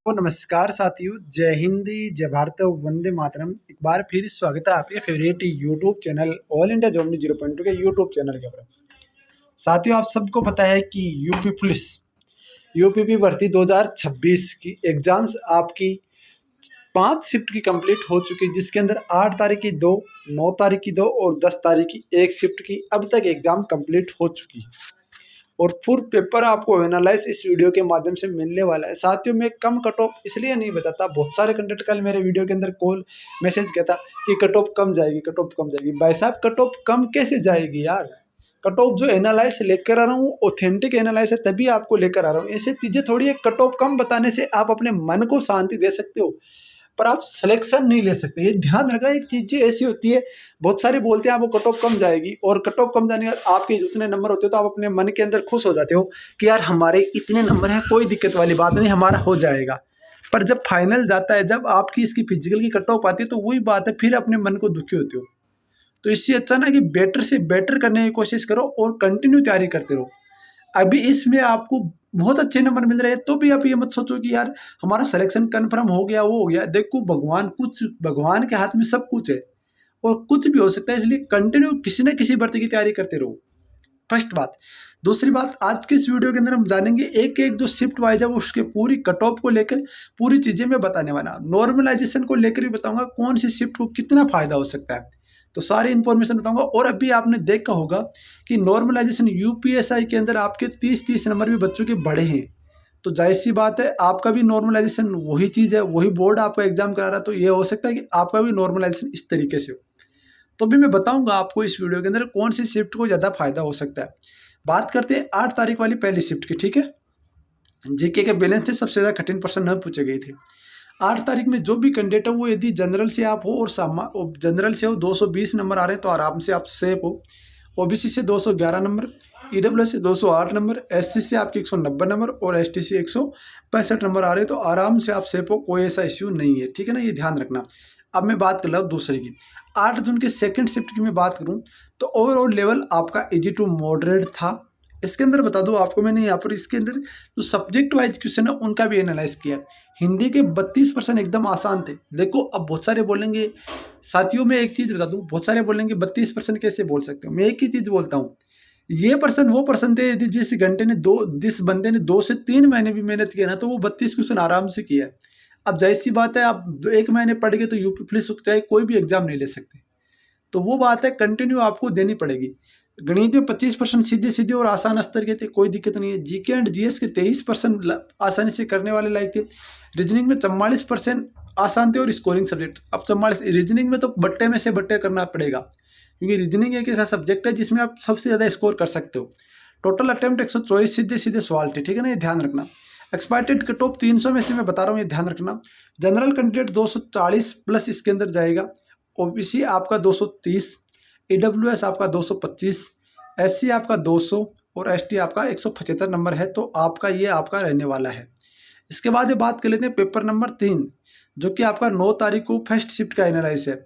तो नमस्कार साथियों, जय हिंदी, जय भारत, वंदे मातरम। एक बार फिर स्वागत है आपके favourite YouTube channel all India job 0.2 के यूट्यूब चैनल के ऊपर। साथियों, आप सबको पता है कि यूपी पुलिस यूपीपी भर्ती 2026 की एग्जाम्स आपकी 5 शिफ्ट की कंप्लीट हो चुकी, जिसके अंदर 8 तारीख की 2, 9 तारीख की 2 और 10 तारीख की 1 शिफ्ट की अब तक एग्जाम कंप्लीट हो चुकी और फुल पेपर आपको एनालाइज इस वीडियो के माध्यम से मिलने वाला है। साथियों, मैं कम कट ऑफ इसलिए नहीं बताता, बहुत सारे कंटेंट कल मेरे वीडियो के अंदर कॉल मैसेज कहता कि कट ऑफ कम जाएगी, कट ऑफ कम जाएगी। भाई साहब, कट ऑफ कम कैसे जाएगी यार? कट ऑफ जो एनालाइज लेकर आ रहा हूँ ऑथेंटिक एनालाइज है, तभी आपको लेकर आ रहा हूँ। ऐसी चीज़ें थोड़ी है, कट ऑफ कम बताने से आप अपने मन को शांति दे सकते हो पर आप सिलेक्शन नहीं ले सकते। ये ध्यान रखना, एक चीज़ ऐसी होती है, बहुत सारे बोलते हैं आपको कट ऑफ कम जाएगी और कट ऑफ कम जाने के बाद आपके जितने नंबर होते हैं तो आप अपने मन के अंदर खुश हो जाते हो कि यार हमारे इतने नंबर हैं, कोई दिक्कत वाली बात नहीं, हमारा हो जाएगा। पर जब फाइनल जाता है, जब आपकी इसकी फिजिकल की कट ऑफ आती है, तो वही बात है, फिर अपने मन को दुखी होते हो। तो इससे अच्छा ना कि बेटर से बेटर करने की कोशिश करो और कंटिन्यू तैयारी करते रहो। अभी इसमें आपको बहुत अच्छे नंबर मिल रहे हैं तो भी आप ये मत सोचो कि यार हमारा सिलेक्शन कन्फर्म हो गया, वो हो गया। देखो, भगवान के हाथ में सब कुछ है और कुछ भी हो सकता है, इसलिए कंटिन्यू किसी न किसी भर्ती की तैयारी करते रहो। फर्स्ट बात। दूसरी बात, आज के इस वीडियो के अंदर हम जानेंगे एक एक जो शिफ्ट वाइज है उसके पूरी कट ऑफ को लेकर पूरी चीजें मैं बताने वाला। नॉर्मलाइजेशन को लेकर भी बताऊंगा कौन सी शिफ्ट को कितना फायदा हो सकता है, तो सारी इन्फॉर्मेशन बताऊंगा। और अभी आपने देखा होगा कि नॉर्मलाइजेशन यूपीएसआई के अंदर आपके 30-30 नंबर भी बच्चों के बढ़े हैं, तो जाहिर सी बात है आपका भी नॉर्मलाइजेशन वही चीज़ है, वही बोर्ड आपका एग्जाम करा रहा है, तो ये हो सकता है कि आपका भी नॉर्मलाइजेशन इस तरीके से हो। तो भी मैं बताऊंगा आपको इस वीडियो के अंदर कौन सी शिफ्ट को ज़्यादा फायदा हो सकता है। बात करते हैं 8 तारीख वाली पहली शिफ्ट की, ठीक है। जीके के बैलेंस थे, सबसे ज़्यादा कठिन प्रश्न न पूछे गए थे। 8 तारीख में जो भी कैंडिडेट है वो यदि जनरल से आप हो और जनरल से हो 220 नंबर आ रहे हैं तो आराम से आप सेफ हो। ओबीसी से 211 नंबर, ईडब्ल्यू से 208 नंबर, एससी से आपके 190 नंबर और एसटी से 165 नंबर आ रहे हैं, तो आराम से आप सेफ हो, कोई ऐसा इश्यू नहीं है, ठीक है ना, ये ध्यान रखना। अब मैं बात कर रहा हूँ दूसरे की। 8 जून के सेकंड शिफ्ट की मैं बात करूँ तो ओवरऑल लेवल आपका इजी टू मॉडरेट था। इसके अंदर बता दूं आपको, मैंने यहाँ पर इसके अंदर जो सब्जेक्ट वाइज क्वेश्चन है उनका भी एनालाइज किया। हिंदी के 32% एकदम आसान थे। देखो, अब बहुत सारे बोलेंगे, साथियों में एक चीज़ बता दूं, बहुत सारे बोलेंगे 32% कैसे बोल सकते हो। मैं एक ही चीज़ बोलता हूँ, ये पर्सन वो पर्सन थे, यदि जिस बंदे ने 2 से 3 महीने भी मेहनत किया ना, तो वो 32 क्वेश्चन आराम से किया है। अब जाहिर सी बात है, आप 1 महीने पढ़ गए तो यूपी पुलिस चाहे कोई भी एग्जाम नहीं ले सकते, तो वो बात है कंटिन्यू आपको देनी पड़ेगी। गणित में 25% सीधे सीधे और आसान स्तर के थे, कोई दिक्कत नहीं है। जीके एंड जीएस के 23% आसानी से करने वाले लायक थे। रीजनिंग में 44% आसान थे और स्कोरिंग सब्जेक्ट। अब 44 रीजनिंग में तो बट्टे में से बट्टे करना पड़ेगा, क्योंकि रीजनिंग एक ऐसा सब्जेक्ट है जिसमें आप सबसे ज़्यादा स्कोर कर सकते हो। टोटल अटेम्प्ट 124 सीधे सीधे सवाल थे, ठीक है ना, ये ध्यान रखना। एक्सपेक्टेड कट ऑफ 300 में से मैं बता रहा हूँ, ये ध्यान रखना। जनरल कैंडिडेट 240 प्लस इसके अंदर जाएगा। ओबीसी आपका 230, ईडब्ल्यूएस आपका 225, एससी आपका 200 और एसटी आपका 175 नंबर है, तो आपका ये आपका रहने वाला है। इसके बाद ये बात कर लेते हैं पेपर नंबर 3, जो कि आपका 9 तारीख को फर्स्ट शिफ्ट का एनालाइज है।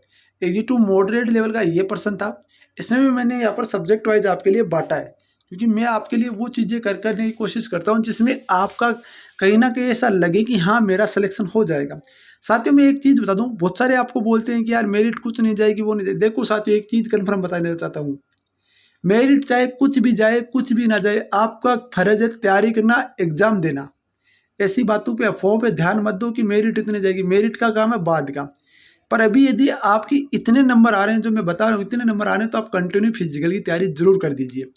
इजी टू मॉडरेट लेवल का ये पर्सन था। इसमें भी मैंने यहाँ पर सब्जेक्ट वाइज आपके लिए बांटा है, क्योंकि मैं आपके लिए वो चीज़ें करने की कोशिश करता हूँ जिसमें आपका कहीं ना कहीं ऐसा लगे कि हाँ मेरा सिलेक्शन हो जाएगा। साथियों, मैं एक चीज़ बता दूं, बहुत सारे आपको बोलते हैं कि यार मेरिट कुछ नहीं जाएगी, वो नहीं जाएगी। देखो साथियों, एक चीज़ कन्फर्म बताना चाहता हूँ, मेरिट चाहे कुछ भी जाए कुछ भी ना जाए, आपका फर्ज है तैयारी करना, एग्जाम देना। ऐसी बातों पे, अफवाहों पे ध्यान मत दो कि मेरिट इतनी जाएगी, मेरिट का काम है बाद का। पर अभी यदि आपकी इतने नंबर आ रहे हैं, जो मैं बता रहा हूँ इतने नंबर आ रहे हैं, तो आप कंटिन्यू फिजिकल की तैयारी जरूर कर दीजिए।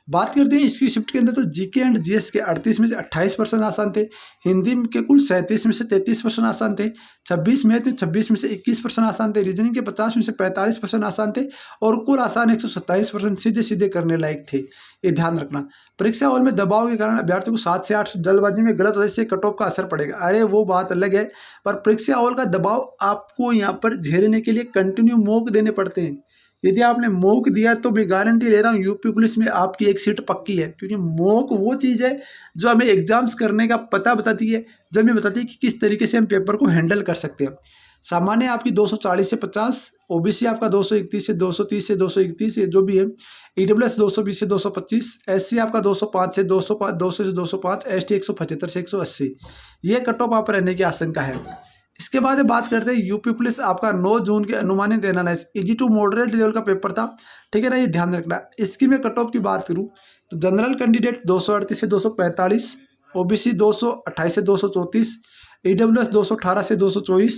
बात करते हैं इसकी शिफ्ट के अंदर, तो जीके एंड जीएस के 38 में से 28% आसान थे। हिंदी के कुल 37 में से 33% आसान थे। 26 मैथ में 26 में से 21% आसान थे। रीजनिंग के 50 में से 45% आसान थे और कुल आसान 127% सीधे सीधे करने लायक थे। ये ध्यान रखना। परीक्षा हॉल में दबाव के कारण अभ्यर्थियों को 7 से 8 जल्दबाजी में गलत वजह से कट ऑफ का असर पड़ेगा। अरे वो बात अलग है, पर परीक्षा हॉल का दबाव आपको यहाँ पर झेलने के लिए कंटिन्यू मॉक देने पड़ते हैं। यदि आपने मॉक दिया तो मैं गारंटी ले रहा हूँ यूपी पुलिस में आपकी एक सीट पक्की है, क्योंकि मॉक वो चीज़ है जो हमें एग्जाम्स करने का पता बताती है, जो हमें बताती है कि किस तरीके से हम पेपर को हैंडल कर सकते हैं। सामान्य आपकी 240 से 50, ओबीसी आपका 231 से 230 से 231 जो भी है, ईडब्ल्यूएस 220 से 225, एससी आपका 205 से 205, 200 से 205, एसटी 175 से 180, ये कट ऑफ आप रहने की आशंका है। इसके बाद बात करते हैं यूपी पुलिस आपका 9 जून के अनुमानित analyse easy to moderate level का पेपर था, ठीक है ना, ये ध्यान रखना। इसकी मैं कट ऑफ की बात करूँ तो जनरल कैंडिडेट 238 से 245, ओबीसी 228 से 234, ईडब्ल्यूएस 218 से 224,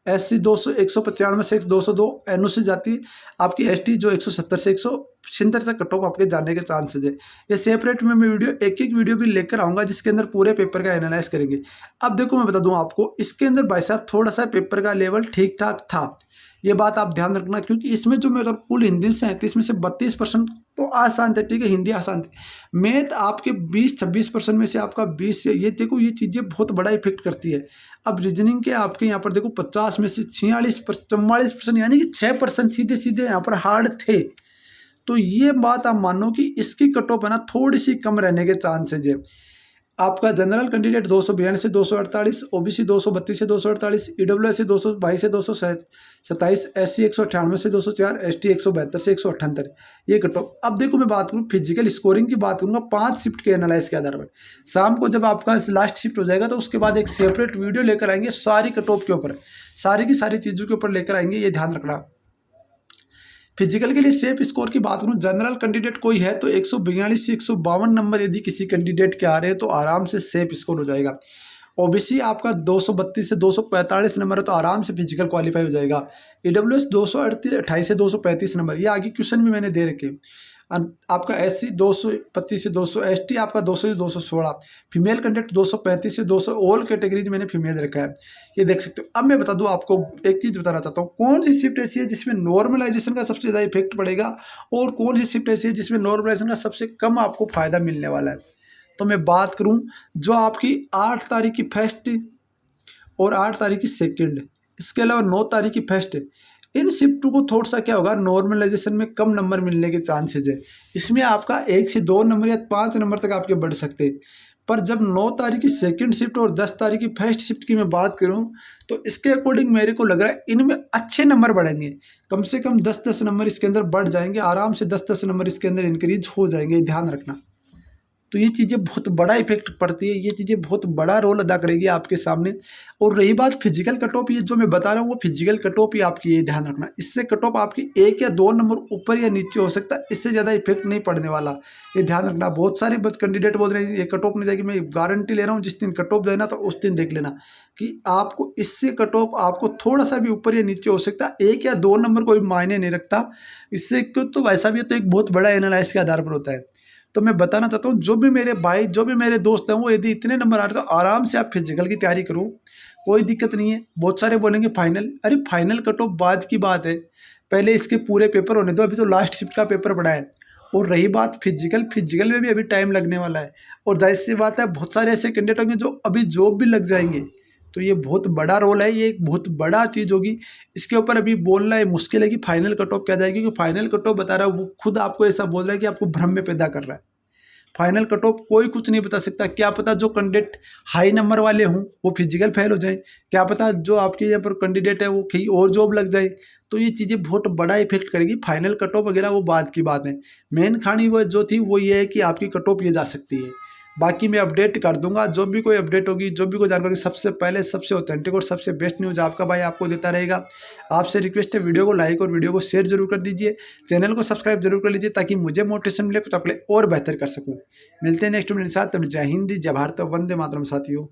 एससी 200 195 से 202, एनओसी जाति आपकी एसटी जो 170 से 176 तक कट ऑफ आपके जाने के चांसेज है। ये सेपरेट में मैं वीडियो एक एक वीडियो भी लेकर आऊँगा जिसके अंदर पूरे पेपर का एनालाइज करेंगे। अब देखो मैं बता दूँ आपको, इसके अंदर भाई साहब थोड़ा सा पेपर का लेवल ठीक ठाक था, ये बात आप ध्यान रखना, क्योंकि इसमें जो मेरा कुल हिंदी से 37 में से 32% तो आसान थे, ठीक है, हिंदी आसान थी। मैथ आपके 20-26% में से आपका 20 से, ये देखो ये चीज़ें बहुत बड़ा इफेक्ट करती है। अब रीजनिंग के आपके यहाँ पर देखो 50 में से 44% यानी कि 6% सीधे सीधे यहाँ पर हार्ड थे। तो ये बात आप मानो कि इसकी कट ऑफ है ना थोड़ी सी कम रहने के चांसेज है। आपका जनरल कैंडिडेट 242 से 248, ओबीसी 232 से 248, ईडब्ल्यूएस 222 से 227, एससी 198 से 204, एसटी 172 से 178, ये कट ऑफ। अब देखो मैं बात करूँ फिजिकल स्कोरिंग की बात करूँगा 5 शिफ्ट के एनालाइज के आधार पर। शाम को जब आपका लास्ट शिफ्ट हो जाएगा तो उसके बाद एक सेपरेट वीडियो लेकर आएंगे सारी कट ऑफ के ऊपर, सारी की सारी चीज़ों के ऊपर लेकर आएंगे, ये ध्यान रखना। फिजिकल के लिए सेफ स्कोर की बात करूं, जनरल कैंडिडेट कोई है तो 142 से 152 नंबर यदि किसी कैंडिडेट के आ रहे हैं तो आराम से सेफ स्कोर हो जाएगा। ओबीसी आपका 232 से 245 नंबर है तो आराम से फिजिकल क्वालिफाई हो जाएगा। ईडब्ल्यूएस 228 से 235 नंबर, ये आगे क्वेश्चन भी मैंने दे रखे। आपका एससी 225 से 200, एसटी आपका 200 से 216, फीमेल कैंडिडेट 235 से 200, ऑल कैटेगरीज मैंने फीमेल रखा है, ये देख सकते हो। अब मैं बता दूं आपको एक चीज़ बताना चाहता हूँ, कौन सी शिफ्ट ऐसी है जिसमें नॉर्मलाइजेशन का सबसे ज़्यादा इफेक्ट पड़ेगा और कौन सी शिफ्ट ऐसी है जिसमें नॉर्मलाइजेशन का सबसे कम आपको फायदा मिलने वाला है। तो मैं बात करूँ जो आपकी 8 तारीख की फर्स्ट और 8 तारीख की सेकेंड, इसके अलावा 9 तारीख की फर्स्ट, इन शिफ्ट को थोड़ा सा क्या होगा नॉर्मलाइजेशन में कम नंबर मिलने के चांसेज है। इसमें आपका 1 से 2 नंबर या 5 नंबर तक आपके बढ़ सकते हैं। पर जब 9 तारीख की सेकंड शिफ्ट और 10 तारीख की फर्स्ट शिफ्ट की मैं बात करूं तो इसके अकॉर्डिंग मेरे को लग रहा है इनमें अच्छे नंबर बढ़ेंगे, कम से कम 10-10 नंबर इसके अंदर बढ़ जाएंगे, आराम से 10-10 नंबर इसके अंदर इंक्रीज हो जाएंगे, ध्यान रखना। तो ये चीज़ें बहुत बड़ा इफेक्ट पड़ती है, ये चीज़ें बहुत बड़ा रोल अदा करेगी आपके सामने। और रही बात फिजिकल कट ऑफ, ये जो मैं बता रहा हूँ वो फिजिकल कट ऑफ ही आपकी, ये ध्यान रखना, इससे कट ऑफ आपकी 1 या 2 नंबर ऊपर या नीचे हो सकता है, इससे ज़्यादा इफेक्ट नहीं पड़ने वाला, ये ध्यान रखना। बहुत सारे कैंडिडेट बोल रहे हैं ये कट ऑफ नहीं जाएगी, मैं गारंटी ले रहा हूँ जिस दिन कट ऑफ जाए ना तो उस दिन देख लेना कि आपको इससे कट ऑफ आपको थोड़ा सा भी ऊपर या नीचे हो सकता है, 1 या 2 नंबर कोई मायने नहीं रखता इससे, क्यों तो वैसा भी तो एक बहुत बड़ा एनालाइज के आधार पर होता है। तो मैं बताना चाहता हूँ जो भी मेरे भाई जो भी मेरे दोस्त हैं वो यदि इतने नंबर आ रहे तो आराम से आप फिजिकल की तैयारी करो, कोई दिक्कत नहीं है। बहुत सारे बोलेंगे फाइनल, अरे फाइनल कट ऑफ बाद की बात है, पहले इसके पूरे पेपर होने दो, अभी तो लास्ट शिफ्ट का पेपर पड़ा है। और रही बात फिजिकल में भी अभी टाइम लगने वाला है, और जाहिर सी बात है बहुत सारे ऐसे कैंडिडेट होंगे जो अभी जॉब भी लग जाएंगे, तो ये बहुत बड़ा रोल है, ये एक बहुत बड़ा चीज़ होगी। इसके ऊपर अभी बोलना है मुश्किल है कि फाइनल कट ऑफ क्या जाएगी, क्योंकि फाइनल कट ऑफ बता रहा है वो खुद आपको ऐसा बोल रहा है कि आपको भ्रम में पैदा कर रहा है। फाइनल कट ऑफ कोई कुछ नहीं बता सकता, क्या पता जो कैंडिडेट हाई नंबर वाले हों वो फिजिकल फेल हो जाए, क्या पता जो आपके यहाँ पर कैंडिडेट है वो कहीं और जॉब लग जाए, तो ये चीज़ें बहुत बड़ा इफेक्ट करेगी। फाइनल कट ऑफ वगैरह वो बाद की बात है, मेन कहानी वो जो थी वो ये है कि आपकी कट ऑफ ये जा सकती है। बाकी मैं अपडेट कर दूंगा, जो भी कोई अपडेट होगी, जो भी कोई जानकारी सबसे पहले सबसे ऑथेंटिक और सबसे बेस्ट न्यूज़ आपका भाई आपको देता रहेगा। आपसे रिक्वेस्ट है वीडियो को लाइक और वीडियो को शेयर जरूर कर दीजिए, चैनल को सब्सक्राइब जरूर कर लीजिए ताकि मुझे मोटिवेशन मिले, कुछ अपने और बेहतर कर सकूँ। मिलते हैं नेक्स्ट वीडियो के साथ, तब जय हिंद, जय भारत, वंदे मातरम साथियों।